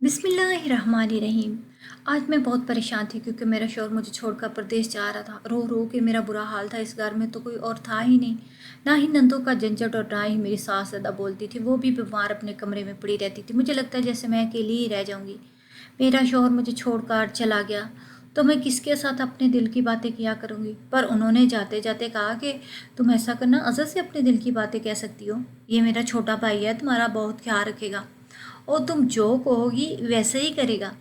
बिस्मिल्लाहिर्रहमानिर्रहीम। आज मैं बहुत परेशान थी क्योंकि मेरा शौहर मुझे छोड़कर परदेश जा रहा था। रो रो के मेरा बुरा हाल था। इस घर में तो कोई और था ही नहीं, ना ही नंदों का झंझट और ना ही मेरी सास ज़्यादा बोलती थी। वो भी बीमार अपने कमरे में पड़ी रहती थी। मुझे लगता है जैसे मैं अकेली ही रह जाऊंगी। मेरा शौहर मुझे छोड़कर चला गया तो मैं किसके साथ अपने दिल की बातें किया करूंगी। पर उन्होंने जाते जाते कहा कि तुम ऐसा करना, अज़र से अपने दिल की बातें कह सकती हो। ये मेरा छोटा भाई है, तुम्हारा बहुत ख्याल रखेगा और तुम जो कहोगी वैसे ही करेगा।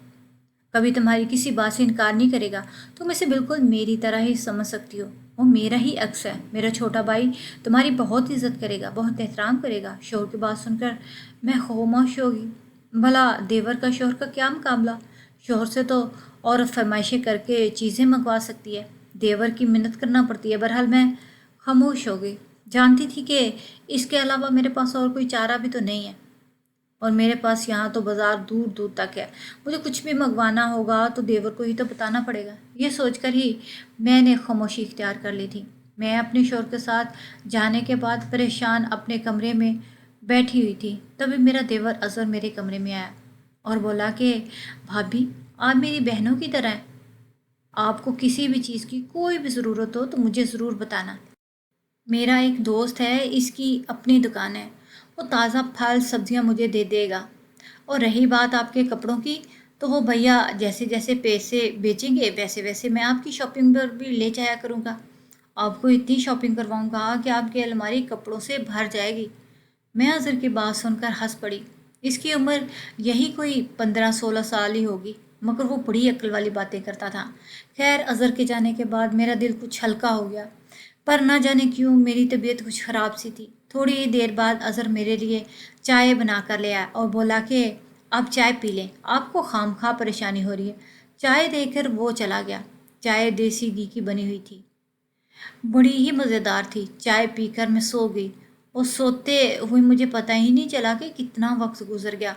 कभी तुम्हारी किसी बात से इनकार नहीं करेगा। तुम इसे बिल्कुल मेरी तरह ही समझ सकती हो। वो मेरा ही अक्स है। मेरा छोटा भाई तुम्हारी बहुत इज्जत करेगा, बहुत एहतराम करेगा। शोहर की बात सुनकर मैं खामोश होगी। भला देवर का शोहर का क्या मुकाबला। शोहर से तो औरत फरमाइशें करके चीज़ें मंगवा सकती है, देवर की मिन्नत करना पड़ती है। बहरहाल मैं खामोश हो गई। जानती थी कि इसके अलावा मेरे पास और कोई चारा भी तो नहीं है और मेरे पास यहाँ तो बाज़ार दूर दूर तक है। मुझे कुछ भी मंगवाना होगा तो देवर को ही तो बताना पड़ेगा। ये सोचकर ही मैंने खामोशी इख्तियार कर ली थी। मैं अपने शौहर के साथ जाने के बाद परेशान अपने कमरे में बैठी हुई थी। तभी मेरा देवर अज़र मेरे कमरे में आया और बोला कि भाभी, आप मेरी बहनों की तरह हैं। आपको किसी भी चीज़ की कोई भी ज़रूरत हो तो मुझे ज़रूर बताना। मेरा एक दोस्त है, इसकी अपनी दुकान है। वो ताज़ा फल सब्जियां मुझे दे देगा। और रही बात आपके कपड़ों की, तो वो भैया जैसे जैसे पैसे बेचेंगे वैसे वैसे मैं आपकी शॉपिंग पर भी ले जाया करूँगा। आपको इतनी शॉपिंग करवाऊँगा कि आपकी अलमारी कपड़ों से भर जाएगी। मैं अज़र की बात सुनकर हंस पड़ी। इसकी उम्र यही कोई 15-16 साल ही होगी, मगर वो बड़ी अक्ल वाली बातें करता था। खैर, अज़र के जाने के बाद मेरा दिल कुछ हल्का हो गया, पर न जाने क्यों मेरी तबीयत कुछ ख़राब सी थी। थोड़ी ही देर बाद अज़र मेरे लिए चाय बना कर ले आया और बोला कि आप चाय पी लें, आपको खामखा परेशानी हो रही है। चाय देकर वो चला गया। चाय देसी घी की बनी हुई थी, बड़ी ही मज़ेदार थी। चाय पीकर मैं सो गई और सोते हुए मुझे पता ही नहीं चला कि कितना वक्त गुजर गया।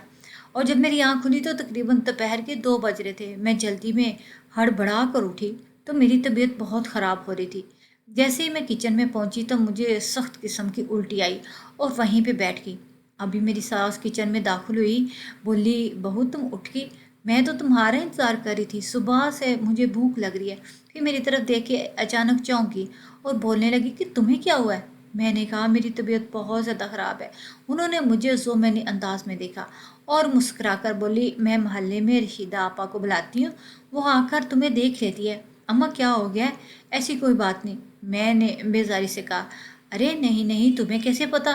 और जब मेरी आँख खुली तो तकरीबन दोपहर के 2 बज रहे थे। मैं जल्दी में हड़बड़ा कर उठी तो मेरी तबीयत बहुत ख़राब हो रही थी। जैसे ही मैं किचन में पहुंची तो मुझे सख्त किस्म की उल्टी आई और वहीं पे बैठ गई। अभी मेरी सास किचन में दाखिल हुई, बोली, बहू तुम उठ गई, मैं तो तुम्हारा इंतज़ार कर रही थी, सुबह से मुझे भूख लग रही है। फिर मेरी तरफ देख के अचानक चौंकी और बोलने लगी कि तुम्हें क्या हुआ है। मैंने कहा मेरी तबीयत बहुत ज़्यादा ख़राब है। उन्होंने मुझे जो मैंने अंदाज में देखा और मुस्कुराकर बोली, मैं मोहल्ले में रशीदा आपा को बुलाती हूँ, वो आकर तुम्हें देख लेती है। अम्मा क्या हो गया है? ऐसी कोई बात नहीं, मैंने बेजारी से कहा। अरे नहीं नहीं, तुम्हें कैसे पता?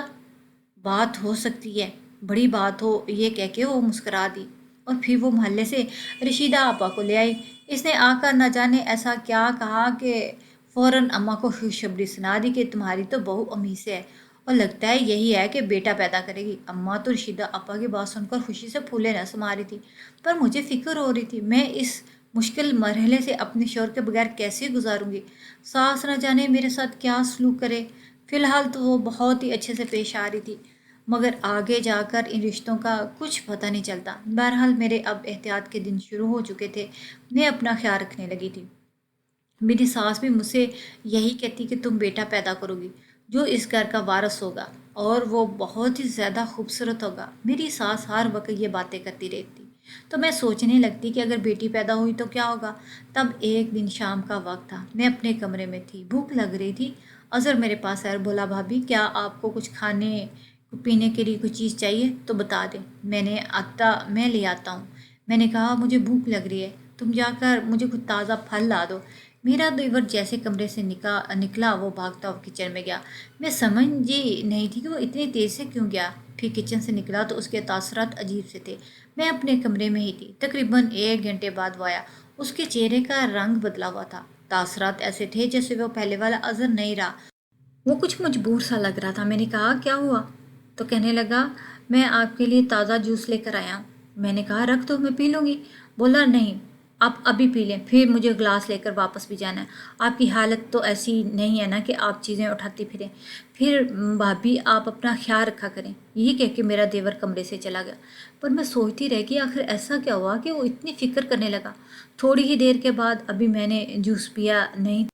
बात हो सकती है, बड़ी बात हो, ये कह के वो मुस्कुरा दी और फिर वो मोहल्ले से रशीदा आपा को ले आई। इसने आकर न जाने ऐसा क्या कहा कि फौरन अम्मा को खुशखबरी सुना दी कि तुम्हारी तो बहू अम्मी से है और लगता है यही है कि बेटा पैदा करेगी। अम्मा तो रशीदा आपा की बात सुनकर खुशी से फूले न समा रही थी, पर मुझे फिक्र हो रही थी मैं इस मुश्किल मरहले से अपने शौहर के बगैर कैसे गुजारूंगी। सास न जाने मेरे साथ क्या सलूक करे। फिलहाल तो वो बहुत ही अच्छे से पेश आ रही थी, मगर आगे जाकर इन रिश्तों का कुछ पता नहीं चलता। बहरहाल मेरे अब एहतियात के दिन शुरू हो चुके थे। मैं अपना ख्याल रखने लगी थी। मेरी सास भी मुझसे यही कहती कि तुम बेटा पैदा करोगी जो इस घर का वारस होगा और वो बहुत ही ज़्यादा खूबसूरत होगा। मेरी सास हर वक्त ये बातें करती रहती तो मैं सोचने लगती कि अगर बेटी पैदा हुई तो क्या होगा। तब एक दिन शाम का वक्त था, मैं अपने कमरे में थी, भूख लग रही थी। अज़र मेरे पास आया और बोला, भाभी क्या आपको कुछ खाने पीने के लिए कुछ चीज़ चाहिए तो बता दें, मैं ले आता हूँ। मैंने कहा मुझे भूख लग रही है, तुम जाकर मुझे कुछ ताज़ा फल ला दो। मेरा देवर जैसे कमरे से निकला वो भागता हुआ किचन में गया। मैं समझी नहीं थी कि वो इतनी तेज़ से क्यों गया। फिर किचन से निकला तो उसके तासरात अजीब से थे। मैं अपने कमरे में ही थी। तकरीबन 1 घंटे बाद वो आया। उसके चेहरे का रंग बदला हुआ था। तासरात ऐसे थे जैसे वो पहले वाला अज़र नहीं रहा। वो कुछ मजबूर सा लग रहा था। मैंने कहा क्या हुआ? तो कहने लगा, मैं आपके लिए ताज़ा जूस लेकर आया हूँ। मैंने कहा रख दो, मैं पी लूँगी। बोला नहीं, आप अभी पी लें, फिर मुझे ग्लास लेकर वापस भी जाना है। आपकी हालत तो ऐसी नहीं है ना कि आप चीज़ें उठाती फिरें। फिर भाभी आप अपना ख्याल रखा करें। यही कह के मेरा देवर कमरे से चला गया। पर मैं सोचती रह गई आखिर ऐसा क्या हुआ कि वो इतनी फिक्र करने लगा। थोड़ी ही देर के बाद अभी मैंने जूस पिया नहीं,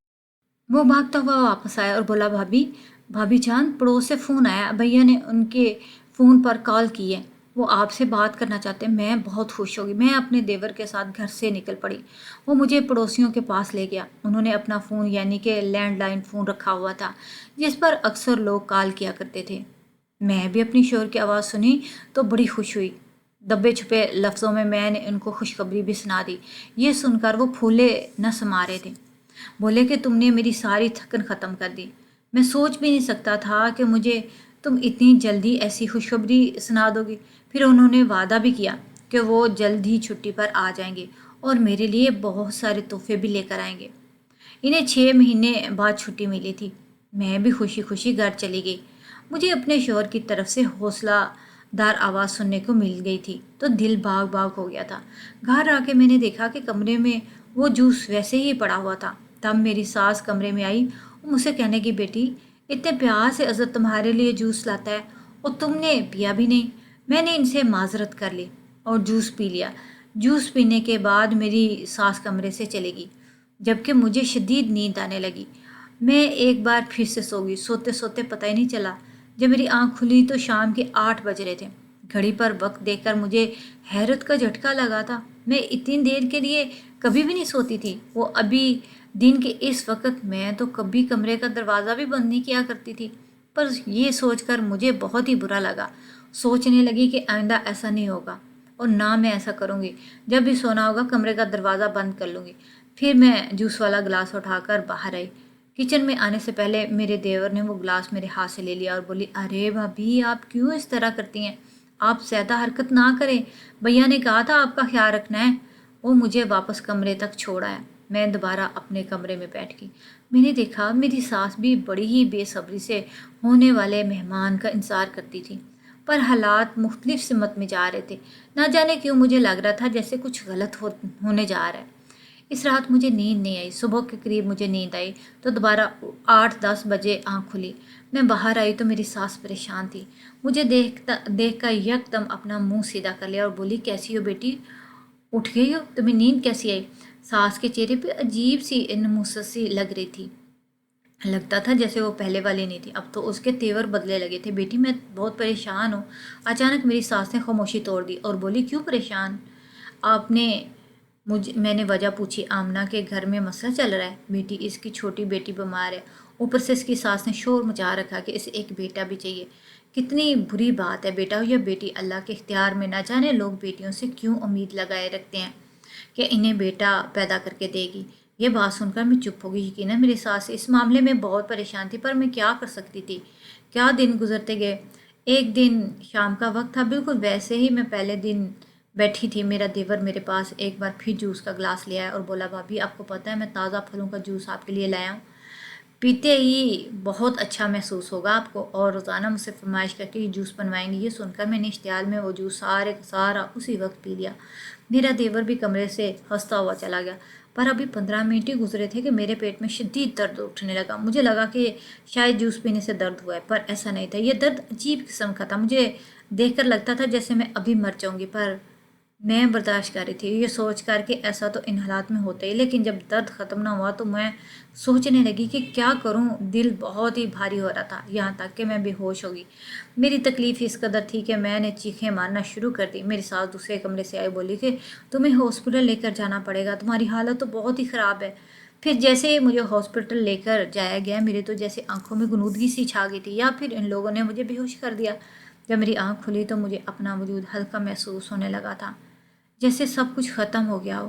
वो भागता हुआ वापस आया और बोला, भाभी भाभी जान, पड़ोस से फ़ोन आया, भैया ने उनके फ़ोन पर कॉल की है। وہ آپ سے بات کرنا چاہتے ہیں۔ میں بہت خوش ہوگی۔ میں اپنے دیور کے ساتھ گھر سے نکل پڑی۔ وہ مجھے پڑوسیوں کے پاس لے گیا۔ انہوں نے اپنا فون یعنی کہ لینڈ لائن فون رکھا ہوا تھا جس پر اکثر لوگ کال کیا کرتے تھے۔ میں بھی اپنی شوہر کی آواز سنی تو بڑی خوش ہوئی۔ دبے چھپے لفظوں میں نے ان کو خوشخبری بھی سنا دی۔ یہ سن کر وہ پھولے نہ سما رہے تھے۔ بولے کہ تم نے میری ساری تھکن ختم کر دی۔ میں سوچ بھی نہیں سکتا تھا کہ مجھے تم اتنی جلدی ایسی خوشخبری سنا دو گی۔ پھر انہوں نے وعدہ بھی کیا کہ وہ جلد ہی چھٹی پر آ جائیں گے اور میرے لیے بہت سارے تحفے بھی لے کر آئیں گے۔ انہیں 6 مہینے بعد چھٹی ملی تھی۔ میں بھی خوشی خوشی گھر چلی گئی۔ مجھے اپنے شوہر کی طرف سے حوصلہ دار آواز سننے کو مل گئی تھی تو دل باغ باغ ہو گیا تھا۔ گھر آ کے میں نے دیکھا کہ کمرے میں وہ جوس ویسے ہی پڑا ہوا تھا۔ تب میری ساس کمرے میں آئی اور مجھ سے کہنے کی، بیٹی اتنے پیار سے عزت تمہارے لیے جوس لاتا ہے اور تم نے پیا بھی نہیں۔ میں نے ان سے معذرت کر لی اور جوس پی لیا۔ جوس پینے کے بعد میری ساس کمرے سے چلے گی جبکہ مجھے شدید نیند آنے لگی۔ میں ایک بار پھر سے سو گئی۔ سوتے سوتے پتہ ہی نہیں چلا۔ جب میری آنکھ کھلی تو شام کے 8 بج رہے تھے۔ گھڑی پر وقت دیکھ کر مجھے حیرت کا جھٹکا لگا تھا۔ میں اتنی دیر کے لیے کبھی بھی نہیں سوتی تھی۔ وہ ابھی دن کے اس وقت میں تو کبھی کمرے کا دروازہ بھی بند نہیں کیا کرتی تھی۔ پر یہ سوچ کر مجھے بہت ہی برا لگا۔ سوچنے لگی کہ آئندہ ایسا نہیں ہوگا اور نہ میں ایسا کروں گی۔ جب بھی سونا ہوگا کمرے کا دروازہ بند کر لوں گی۔ پھر میں جوس والا گلاس اٹھا کر باہر آئی۔ کچن میں آنے سے پہلے میرے دیور نے وہ گلاس میرے ہاتھ سے لے لیا اور بولی، ارے بھابھی آپ کیوں اس طرح کرتی ہیں؟ آپ زیادہ حرکت نہ کریں، بھیا نے کہا تھا آپ کا خیال رکھنا ہے۔ وہ مجھے واپس کمرے تک چھوڑ آیا۔ میں دوبارہ اپنے کمرے میں بیٹھ گئی۔ میں نے دیکھا میری ساس بھی بڑی ہی بے صبری سے ہونے والے مہمان کا انتظار کرتی تھی، پر حالات مختلف سمت میں جا رہے تھے۔ نہ جانے کیوں مجھے لگ رہا تھا جیسے کچھ غلط ہونے جا رہا ہے۔ اس رات مجھے نیند نہیں آئی۔ صبح کے قریب مجھے نیند آئی تو دوبارہ 8-10 بجے آنکھ کھلی۔ میں باہر آئی تو میری ساس پریشان تھی۔ مجھے دیکھ کر یکدم اپنا منہ سیدھا کر لیا اور بولی، کیسی ہو بیٹی؟ اٹھ گئی ہو؟ تمہیں نیند کیسی آئی؟ ساس کے چہرے پہ عجیب سی نموست سی لگ رہی تھی۔ لگتا تھا جیسے وہ پہلے والی نہیں تھی، اب تو اس کے تیور بدلے لگے تھے۔ بیٹی میں بہت پریشان ہوں۔ اچانک میری ساس نے خاموشی توڑ دی اور بولی، کیوں پریشان؟ آپ نے میں نے وجہ پوچھی۔ آمنہ کے گھر میں مسئلہ چل رہا ہے بیٹی، اس کی چھوٹی بیٹی بیمار ہے، اوپر سے اس کی ساس نے شور مچا رکھا کہ اسے ایک بیٹا بھی چاہیے۔ کتنی بری بات ہے، بیٹا ہو یا بیٹی اللہ کے اختیار میں۔ نہ جانے لوگ بیٹیوں سے کیوں امید لگائے رکھتے ہیں کہ انہیں بیٹا پیدا کر کے دے گی۔ یہ بات سن کر میں چپ ہو گئی۔ یقیناً میری ساس اس معاملے میں بہت پریشان تھی، پر میں کیا کر سکتی تھی؟ کیا دن گزرتے گئے۔ ایک دن شام کا وقت تھا، بالکل ویسے ہی میں پہلے دن بیٹھی تھی۔ میرا دیور میرے پاس ایک بار پھر جوس کا گلاس لے آیا اور بولا، بھابھی آپ کو پتہ ہے میں تازہ پھلوں کا جوس آپ کے لیے لایا ہوں، پیتے ہی بہت اچھا محسوس ہوگا آپ کو، اور روزانہ مجھ سے فرمائش کر کے یہ جوس بنوائیں گے۔ یہ سن کر میں نے اشتعال میں وہ جوس سارا اسی وقت پی لیا۔ میرا دیور بھی کمرے سے ہنستا ہوا چلا گیا، پر ابھی 15 منٹ ہی گزرے تھے کہ میرے پیٹ میں شدید درد اٹھنے لگا۔ مجھے لگا کہ شاید جوس پینے سے درد ہوا ہے، پر ایسا نہیں تھا۔ یہ درد عجیب قسم کا تھا۔ مجھے دیکھ کر لگتا تھا جیسے میں ابھی مر جاؤں گی، پر میں برداشت کر رہی تھی، یہ سوچ کر کہ ایسا تو ان حالات میں ہوتا ہی۔ لیکن جب درد ختم نہ ہوا تو میں سوچنے لگی کہ کیا کروں۔ دل بہت ہی بھاری ہو رہا تھا، یہاں تک کہ میں بے ہوش ہو گئی۔ میری تکلیف اس قدر تھی کہ میں نے چیخیں مارنا شروع کر دی۔ میری ساس دوسرے کمرے سے آئی، بولی کہ تمہیں ہاسپٹل لے کر جانا پڑے گا، تمہاری حالت تو بہت ہی خراب ہے۔ پھر جیسے ہی مجھے ہاسپٹل لے کر جایا گیا، میرے تو جیسے آنکھوں میں غنودگی سی چھا گئی تھی، یا پھر ان لوگوں نے مجھے بے ہوش کر دیا۔ جب میری آنکھ کھلی تو مجھے اپنا وجود ہلکا محسوس ہونے لگا تھا، جیسے سب کچھ ختم ہو گیا ہو۔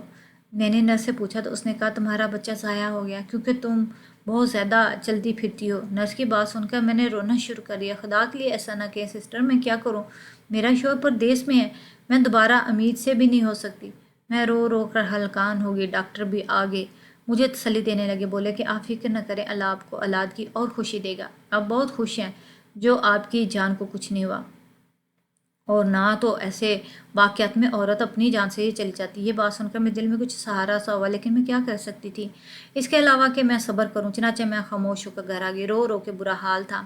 میں نے نرس سے پوچھا تو اس نے کہا تمہارا بچہ ضائع ہو گیا کیونکہ تم بہت زیادہ چلتی پھرتی ہو۔ نرس کی بات سن کر میں نے رونا شروع کر دیا۔ خدا کے لیے ایسا نہ کہ سسٹر، میں کیا کروں؟ میرا شوہر پردیس میں ہے، میں دوبارہ امید سے بھی نہیں ہو سکتی۔ میں رو رو کر ہلکان ہو گئی۔ ڈاکٹر بھی آ گئے، مجھے تسلی دینے لگے، بولے کہ آپ فکر نہ کریں، اللہ آپ کو اولاد کی اور خوشی دے گا۔ آپ بہت خوش ہیں جو آپ کی جان کو کچھ نہیں ہوا، اور نہ تو ایسے واقعات میں عورت اپنی جان سے ہی چلی جاتی۔ یہ بات سن کر میرے دل میں کچھ سہارا سا ہوا، لیکن میں کیا کر سکتی تھی اس کے علاوہ کہ میں صبر کروں۔ چنانچہ میں خاموش ہو کر گھر آ گئی، رو رو کے برا حال تھا۔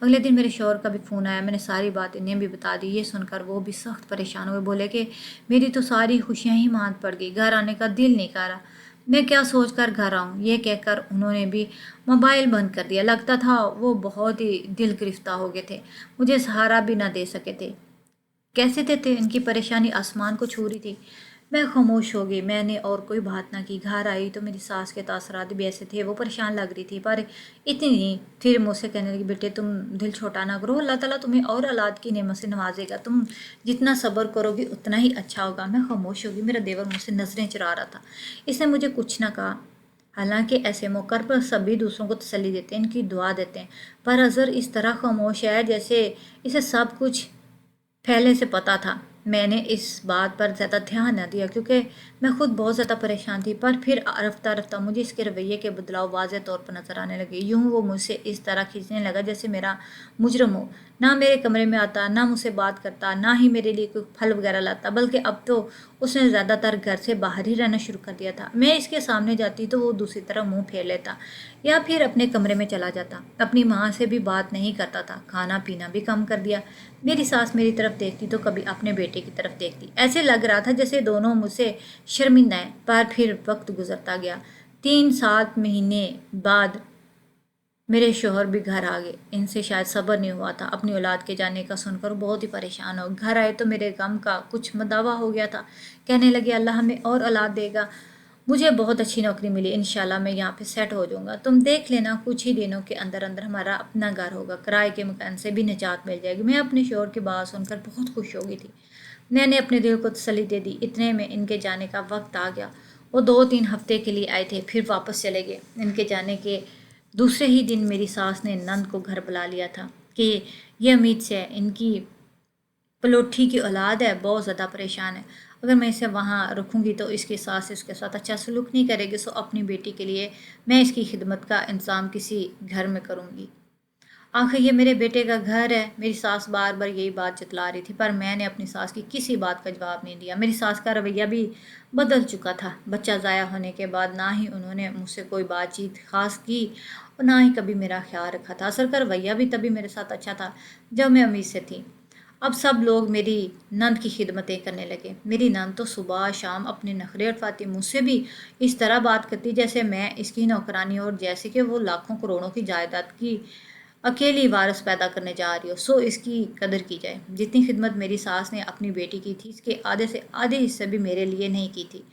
اگلے دن میرے شوہر کا بھی فون آیا، میں نے ساری بات انہیں بھی بتا دی۔ یہ سن کر وہ بھی سخت پریشان ہوئے، بولے کہ میری تو ساری خوشیاں ہی ماند پڑ گئی، گھر آنے کا دل نہیں کر رہا، میں کیا سوچ کر گھر آؤں۔ یہ کہہ کر انہوں نے بھی موبائل بند کر دیا۔ لگتا تھا وہ بہت ہی دل گرفتہ ہو گئے تھے، مجھے سہارا بھی نہ دے سکے تھے۔ कैसे देते, इनकी परेशानी आसमान को छू रही थी। मैं खामोश हो गई, मैंने और कोई बात ना की। घर आई तो मेरी सास के तासरात भी ऐसे थे, वो परेशान लग रही थी पर इतनी नहीं। फिर मुझसे कहने लगी, बेटे तुम दिल छोटा ना करो, अल्लाह ताला तुम्हें और औलाद की नेमत से नवाजेगा, तुम जितना सब्र करोगी उतना ही अच्छा होगा। मैं खामोश हो गई। मेरा देवर मुझसे नजरें चुरा रहा था। इसने मुझे कुछ ना कहा। हालांकि ऐसे मौक़े पर सभी दूसरों को तसल्ली देते हैं, इनकी दुआ देते हैं, पर अज़र इस तरह खामोश है जैसे इसे सब कुछ पहले से पता था। मैंने इस बात पर ज़्यादा ध्यान न दिया क्योंकि मैं खुद बहुत ज़्यादा परेशान थी, पर फिर रफ्ता रफ्ता मुझे इसके रवैये के बदलाव वाज़े तौर पर नज़र आने लगे। यूं वो मुझसे इस तरह खींचने लगा जैसे मेरा मुजरम हो। ना मेरे कमरे में आता, ना मुझसे बात करता, ना ही मेरे लिए कोई फल वगैरह लाता, बल्कि अब तो उसने ज़्यादातर घर से बाहर ही रहना शुरू कर दिया था। मैं इसके सामने जाती तो वो दूसरी तरफ मुंह फेर लेता या फिर अपने कमरे में चला जाता। अपनी माँ से भी बात नहीं करता था, खाना पीना भी कम कर दिया। मेरी सास मेरी तरफ देखती तो कभी अपने बेटे की तरफ देखती। ऐसे लग रहा था जैसे दोनों मुझसे शर्मिंदा हैं। पर फिर वक्त गुजरता गया। 3-7 महीने बाद मेरे शोहर भी घर आ गए। इनसे शायद सब्र नहीं हुआ था अपनी औलाद के जाने का सुनकर, बहुत ही परेशान हो। घर आए तो मेरे गम का कुछ दावा हो गया था। कहने लगे, अल्लाह हमें और औलाद देगा, मुझे बहुत अच्छी नौकरी मिली, इंशाल्लाह मैं यहाँ पे सेट हो जाऊंगा, तुम देख लेना, कुछ ही दिनों के अंदर अंदर हमारा अपना घर होगा, किराए के मकान से भी निजात मिल जाएगी। मैं अपने शोहर की बात सुनकर बहुत खुश हो गई थी। मैंने अपने दिल को तसल्ली दे दी। इतने में इनके जाने का वक्त आ गया। वो 2-3 हफ्ते के लिए आए थे, फिर वापस चले गए। इनके जाने के दूसरे ही दिन मेरी सास ने नंद को घर बुला लिया था कि ये उम्मीद से है, इनकी पलोठी की औलाद है, बहुत ज़्यादा परेशान है, अगर मैं इसे वहाँ रखूँगी तो इसकी सास इसके साथ अच्छा सलूक नहीं करेगी, सो अपनी बेटी के लिए मैं इसकी खिदमत का इंतज़ाम किसी घर में करूँगी। आखिर ये मेरे बेटे का घर है। मेरी सास बार बार यही बात जतला रही थी, पर मैंने अपनी सास की किसी बात का जवाब नहीं दिया। मेरी सास का रवैया भी बदल चुका था। बच्चा ज़ाया होने के बाद ना ही उन्होंने मुझसे कोई बातचीत खास की और ना ही कभी मेरा ख्याल रखा था। असल का रवैया भी तभी मेरे साथ अच्छा था जब मैं उम्मीद से थी। अब सब लोग मेरी नंद की खिदमतें करने लगे। मेरी नंद तो सुबह शाम अपने नखरे उठवाती, मुझसे भी इस तरह बात करती जैसे मैं इसकी नौकरानी, और जैसे कि वो लाखों करोड़ों की जायदाद की अकेली वारिस पैदा करने जा रही हो, सो इसकी कदर की जाए। जितनी खिदमत मेरी सास ने अपनी बेटी की थी, इसके आधे से आधे हिस्से भी मेरे लिए नहीं की थी।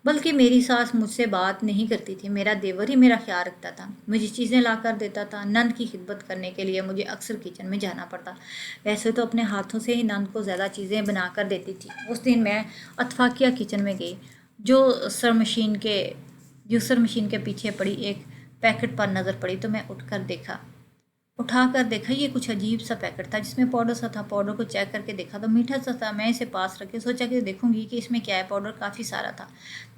बल्कि मेरी सास मुझसे बात नहीं करती थी, मेरा देवर ही मेरा ख्याल रखता था, मुझे चीज़ें ला कर देता था। नंद की खिदमत करने के लिए मुझे अक्सर किचन में जाना पड़ता। वैसे तो अपने हाथों से ही नंद को ज़्यादा चीज़ें बना कर देती थी। उस दिन मैं अतफाकिया किचन में गई, जो सर मशीन के यूसर मशीन के पीछे पड़ी एक पैकेट पर नज़र पड़ी तो मैं उठाकर देखा, ये कुछ अजीब सा पैकेट था जिसमें पाउडर सा था। पाउडर को चेक करके देखा तो मीठा सा था। मैं इसे पास रख के सोचा कि देखूंगी कि इसमें क्या है। पाउडर काफ़ी सारा था।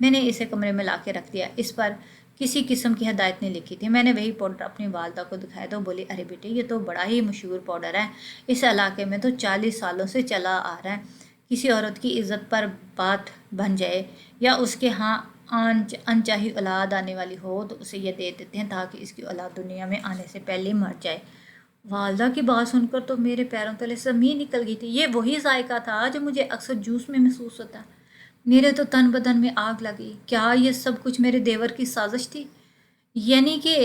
मैंने इसे कमरे में ला के रख दिया। इस पर किसी किस्म की हदायत नहीं लिखी थी। मैंने वही पाउडर अपनी वालदा को दिखाया तो बोली, अरे बेटे ये तो बड़ा ही मशहूर पाउडर है, इस इलाके में तो 40 सालों से चला आ रहा है। किसी औरत की इज्जत पर बात बन जाए या उसके यहाँ अनचाही औलाद आने वाली हो तो उसे ये दे देते हैं ताकि इसकी औलाद दुनिया में आने से पहले मर जाए। वालदा की बात सुनकर तो मेरे पैरों तले से ज़मीन निकल गई थी। ये वही जायका था जो मुझे अक्सर जूस में महसूस होता। मेरे तो तन बदन में आग लगी। क्या ये सब कुछ मेरे देवर की साजिश थी? यानी कि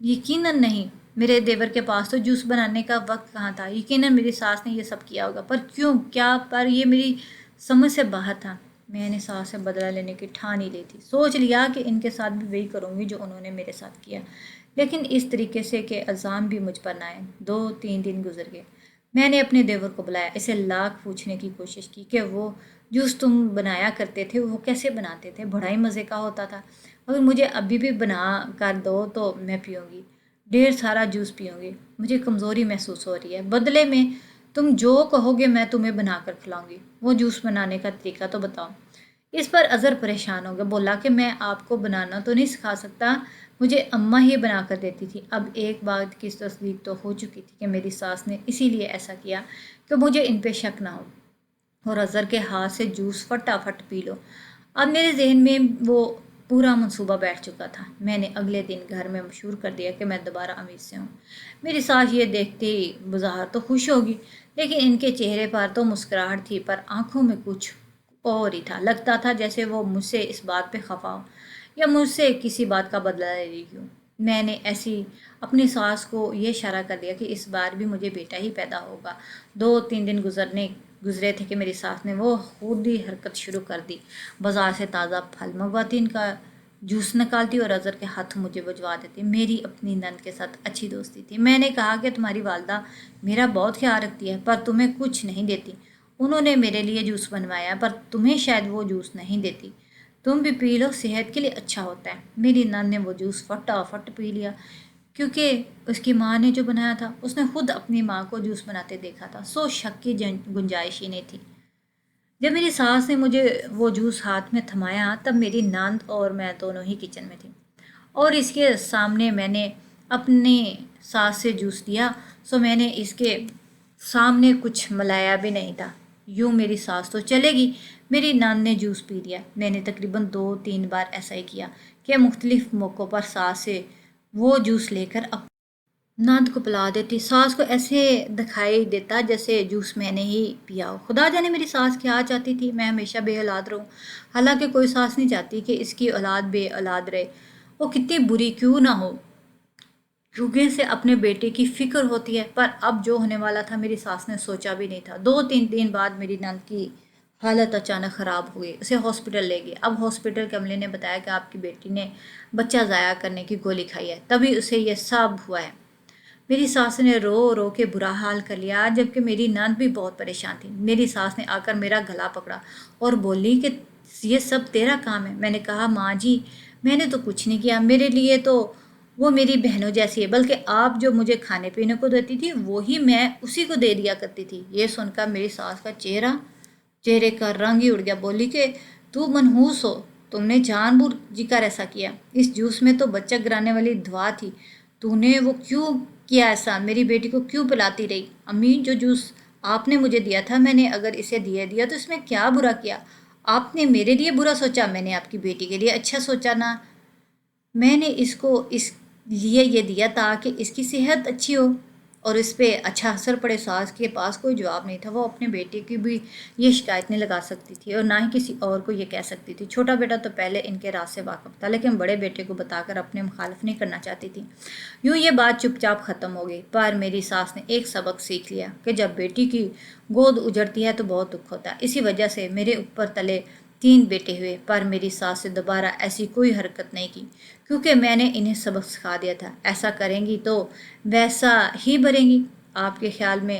यकीनन नहीं, मेरे देवर के पास तो जूस बनाने का वक्त कहाँ था। यकीनन मेरी सास ने ये सब किया होगा, पर क्यों, क्या, पर ये मेरी समझ से बाहर था। मैंने सास से बदला लेने की ठान ही ली थी। सोच लिया कि इनके साथ भी वही करूँगी जो उन्होंने मेरे साथ किया, लेकिन इस तरीके से कि अल्ज़ाम भी मुझ पर ना आए। 2-3 दिन गुजर गए। मैंने अपने देवर को बुलाया, इसे लाख पूछने की कोशिश की कि वो जूस तुम बनाया करते थे वो कैसे बनाते थे, बड़ा ही मज़े का होता था। अगर मुझे अभी भी बना कर दो तो मैं पीऊँगी, ढेर सारा जूस पीऊँगी। मुझे कमज़ोरी महसूस हो रही है, बदले में तुम जो कहोगे मैं तुम्हें बना कर खिलाऊँगी। वो जूस बनाने का तरीका तो बताओ। इस पर अज़र परेशान हो गया, बोला कि मैं आपको बनाना तो नहीं सिखा सकता, मुझे अम्मा ही बना कर देती थी। अब एक बात की तस्दीक तो हो चुकी थी कि मेरी सास ने इसीलिए ऐसा किया कि मुझे इन पे शक ना हो और अज़र के हाथ से जूस फटाफट पी लो। अब मेरे जहन में वो पूरा मंसूबा बैठ चुका था। मैंने अगले दिन घर में मशहूर कर दिया कि मैं दोबारा अमीर से हूँ। मेरी सास ये देखते ही बाजार तो खुश होगी, लेकिन इनके चेहरे पर तो मुस्कुराहट थी, पर आंखों में कुछ और ही था। लगता था जैसे वो मुझसे इस बात पे खफा हो या मुझसे किसी बात का बदला ले रही हूँ। मैंने ऐसी अपनी सास को ये इशारा कर दिया कि इस बार भी मुझे बेटा ही पैदा होगा। 2-3 दिन गुजरने گزرے تھے کہ میری ساس نے وہ خود ہی حرکت شروع کر دی، بازار سے تازہ پھل منگواتی، ان کا جوس نکالتی اور اظہر کے ہاتھ مجھے بجوا دیتی۔ میری اپنی نند کے ساتھ اچھی دوستی تھی۔ میں نے کہا کہ تمہاری والدہ میرا بہت خیال رکھتی ہے پر تمہیں کچھ نہیں دیتی، انہوں نے میرے لیے جوس بنوایا پر تمہیں شاید وہ جوس نہیں دیتی، تم بھی پی لو، صحت کے لیے اچھا ہوتا ہے۔ میری نند نے وہ جوس فٹافٹ پی لیا کیونکہ اس کی ماں نے جو بنایا تھا، اس نے خود اپنی ماں کو جوس بناتے دیکھا تھا، سو شک کی گنجائش ہی نہیں تھی۔ جب میری ساس نے مجھے وہ جوس ہاتھ میں تھمایا تب میری نند اور میں دونوں ہی کچن میں تھی، اور اس کے سامنے میں نے اپنی ساس سے جوس لیا، سو میں نے اس کے سامنے کچھ ملایا بھی نہیں تھا۔ یوں میری ساس تو چلے گی، میری نند نے جوس پی لیا۔ میں نے تقریباً 2-3 بار ایسا ہی کیا کہ مختلف موقعوں پر ساس سے وہ جوس لے کر نند کو پلا دیتی۔ ساس کو ایسے دکھائی دیتا جیسے جوس میں نے ہی پیا ہو۔ خدا جانے میری ساس کیا چاہتی تھی، میں ہمیشہ بے اولاد رہوں، حالانکہ کوئی ساس نہیں چاہتی کہ اس کی اولاد بے اولاد رہے، وہ کتنی بری کیوں نہ ہو، کیونکہ سے اپنے بیٹے کی فکر ہوتی ہے، پر اب جو ہونے والا تھا میری ساس نے سوچا بھی نہیں تھا۔ 2-3 دن بعد میری نند کی حالت اچانک خراب ہو گئی، اسے ہاسپٹل لے گئے۔ اب ہاسپٹل کے عملے نے بتایا کہ آپ کی بیٹی نے بچہ ضائع کرنے کی گولی کھائی ہے، تبھی اسے یہ سب ہوا ہے۔ میری ساس نے رو رو کے برا حال کر لیا، جبکہ میری نند بھی بہت پریشان تھی۔ میری ساس نے آ کر میرا گلا پکڑا اور بولی کہ یہ سب تیرا کام ہے۔ میں نے کہا ماں جی میں نے تو کچھ نہیں کیا، میرے لیے تو وہ میری بہنوں جیسی ہے، بلکہ آپ جو مجھے کھانے پینے کو دیتی تھی وہی میں اسی کو دے دیا کرتی تھی۔ یہ سن کر میری ساس کا چہرے کا رنگ ہی اڑ گیا، بولی کہ تو منحوس ہو، تم نے جان بوجھ کر ایسا کیا، اس جوس میں تو بچہ گرانے والی دوا تھی، تو نے وہ کیوں کیا ایسا، میری بیٹی کو کیوں پلاتی رہی؟ امی جو جوس آپ نے مجھے دیا تھا، میں نے اگر اسے دیا تو اس میں کیا برا کیا؟ آپ نے میرے لیے برا سوچا، میں نے آپ کی بیٹی کے لیے اچھا سوچا نا، میں نے اس کو اس لیے یہ دیا تاکہ اس کی صحت اچھی ہو اور اس پہ اچھا اثر پڑے۔ ساس کے پاس کوئی جواب نہیں تھا، وہ اپنے بیٹے کی بھی یہ شکایت نہیں لگا سکتی تھی اور نہ ہی کسی اور کو یہ کہہ سکتی تھی۔ چھوٹا بیٹا تو پہلے ان کے راز سے واقف تھا، لیکن بڑے بیٹے کو بتا کر اپنے مخالف نہیں کرنا چاہتی تھی۔ یوں یہ بات چپ چاپ ختم ہو گئی، پر میری ساس نے ایک سبق سیکھ لیا کہ جب بیٹی کی گود اجڑتی ہے تو بہت دکھ ہوتا ہے۔ اسی وجہ سے میرے اوپر تلے 3 بیٹے ہوئے، پر میری ساس سے دوبارہ ایسی کوئی حرکت نہیں کی، کیونکہ میں نے انہیں سبق سکھا دیا تھا، ایسا کریں گی تو ویسا ہی بھریں گی۔ آپ کے خیال میں